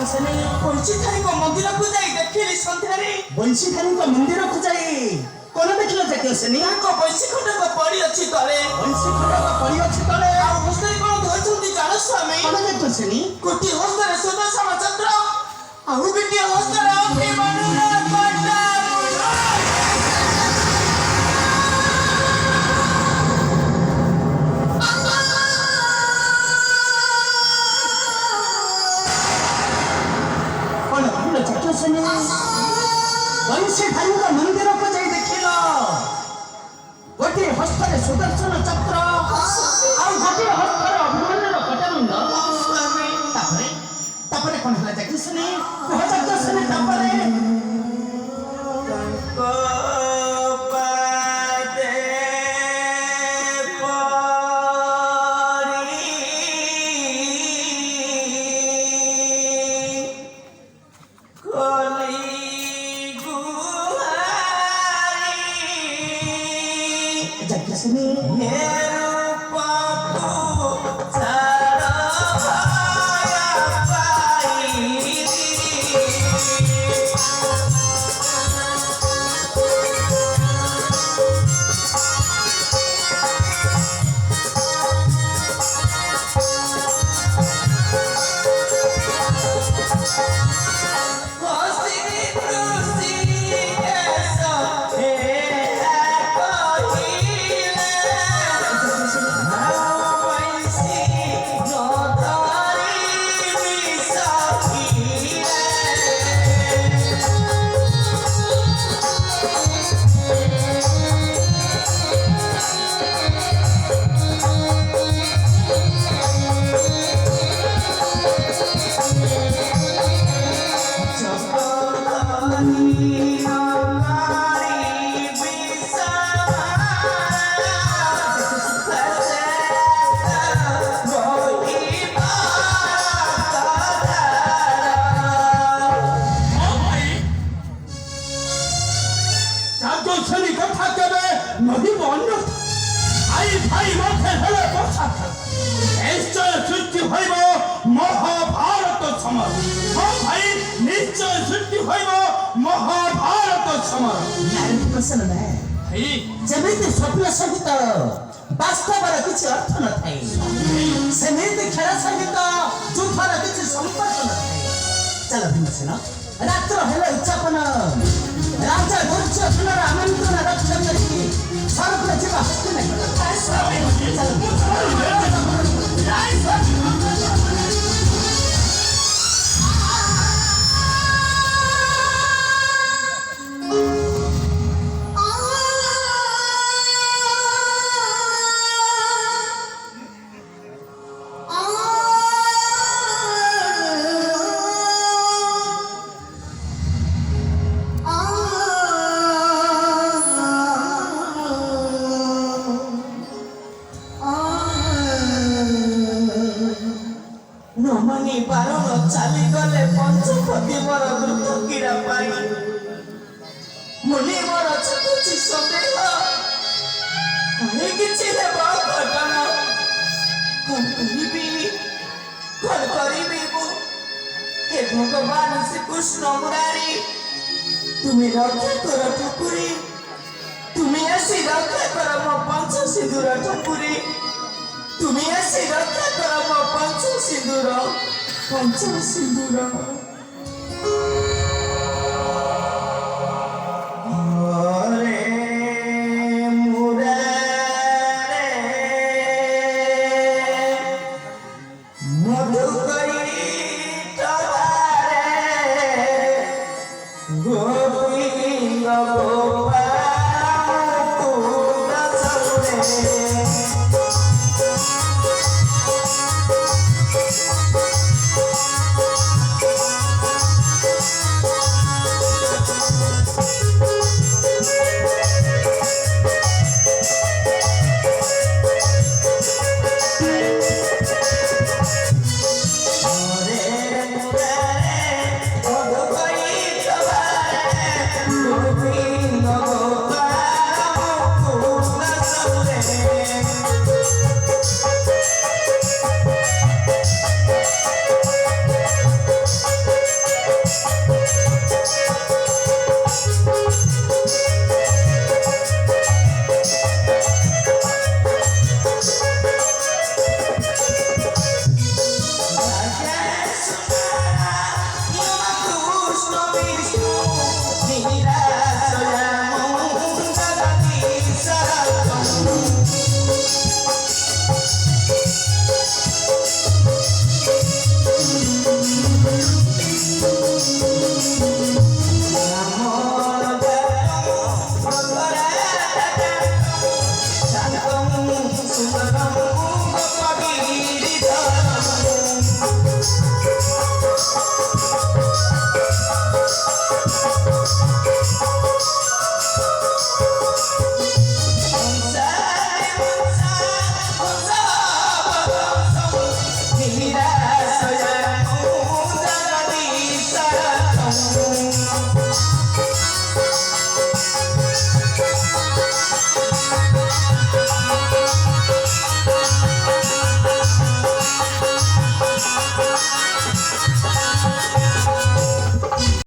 जाकसने ବଂଶୀଧାରୀଙ୍କ ମନ୍ଦିରକୁ ଯାଇ ଦେଖିଲି ସନ୍ଧ୍ୟାରେ ବଂଶୀଧାରୀଙ୍କ ମନ୍ଦିରକୁ ଯାଇ କଣ ଦେଖିଲ ଜାକସନେ? ତାଙ୍କ ବଂଶୀ ଖଣ୍ଡକ ପଡ଼ି ଅଛି ତଳେ। ବଂଶୀ ଖଣ୍ଡକ ପଡ଼ି ଅଛି ତଳେ। ଆଉ ହସ୍ତରେ କଣ ଧରିଛନ୍ତି ଜାଣ ସ୍ୱାମୀ? କଣ ଜାକସନେ? ଗୋଟିଏ ହସ୍ତରେ ସୁଦର୍ଶନ ଚକ୍ର, ଆଉ ଗୋଟିଏ ହସ୍ତରେ ଅଭିମନ୍ୟୁର କଣ୍ଟା। कौन देखिल जाकसने? बंशीधारी मंदिर को जाई देखिल गोटे हस्तर सुदर्शन चक्र आउ गोटे हस्तर अभिमन्युर कटामुंड। तापरे कौन है जाकसने? कह जाकसने तापरे जाकसने नदी अन्य आई भाई मध्य हेले बर्षा निश्चय सृष्टि होइब महाभारत समर। हाँ भाई निश्चय सृष्टि होइब महाभारत समर। नारायण प्रसन्न भाई जेमिति स्वप्न सहित वास्तवर किसी अर्थ न थाए सेमिति खेल सहित युद्धर किसी संपर्क न थाए। चल भीमसेन रात्र हेले उच्चापन राजा दुर्जय पुनर आमंत्रण रक्षा करके सर्व जीव हस्तिनापुर नमनी बारण चाली गले पंचपति मोर द्रुत क्रीड़ा पाई मुनि मोर चकुची सन्देह कहे किछि हेब घटना कौन करिबी मु हे भगवान श्री कृष्ण मुरारी तुम्हें रक्षा कर ठाकुरी तुम्हें आसी रक्षा कर मो पंच सिंदूर ठाकुरी तुम्हें आसी रक्षा कर मो पंच सिंदूर